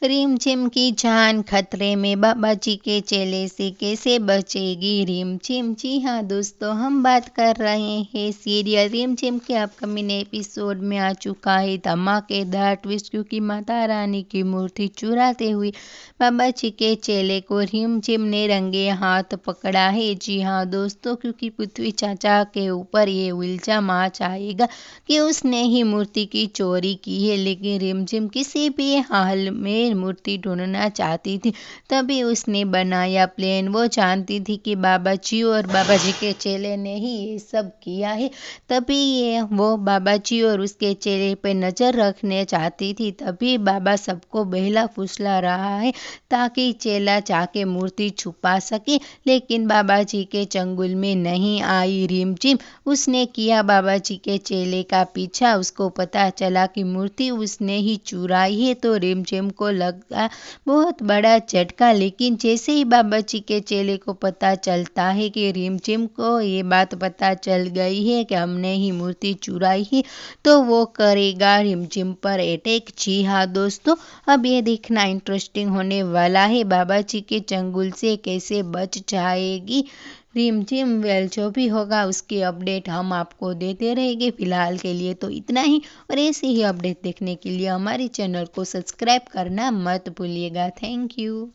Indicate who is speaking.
Speaker 1: Rim झिम की जान खतरे में, बाबा जी के चेले से कैसे बचेगी रिम झिम। जी हाँ दोस्तों, हम बात कर रहे हैं सीरियल रिम झिम के अपकमिंग एपिसोड में आ चुका है धमाकेदार ट्विस्ट, क्योंकि माता रानी की मूर्ति चुराते हुए बाबा जी के चेले को रिम झिम ने रंगे हाथ पकड़ा है। जी हाँ दोस्तों, क्योंकि पृथ्वी चाचा के ऊपर ये इल्जाम आ जाएगा कि उसने ही मूर्ति की चोरी की है, लेकिन रिम झिम किसी भी हाल में मूर्ति ढूंढना चाहती थी, तभी उसने बनाया प्लान। वो जानती थी कि बाबा जी और बाबा जी के चेले ने ही ये सब किया है, तभी वो बाबा जी और उसके चेले पे नजर रखने चाहती थी। तभी बाबा सबको बहला फुसला रहा है ताकि चेला जाके मूर्ति छुपा सके, लेकिन बाबा जी के चंगुल में नहीं आई रिम झिम। उसने किया बाबा जी के चेले का पीछा। उसको पता चला कि मूर्ति उसने ही चुराई है, तो रिम झिम को लगा बहुत बड़ा झटका। लेकिन जैसे ही बाबा जी के चेले को पता चलता है कि रिम झिम को ये बात पता चल गई है कि हमने ही मूर्ति चुराई है, तो वो करेगा रिम झिम पर अटैक। जी हाँ दोस्तों, अब ये देखना इंटरेस्टिंग होने वाला है बाबा जी के चंगुल से कैसे बच जाएगी रिम झिम। वेल, जो भी होगा उसकी अपडेट हम आपको देते रहेंगे। फिलहाल के लिए तो इतना ही, और ऐसे ही अपडेट देखने के लिए हमारे चैनल को सब्सक्राइब करना मत भूलिएगा। Thank you.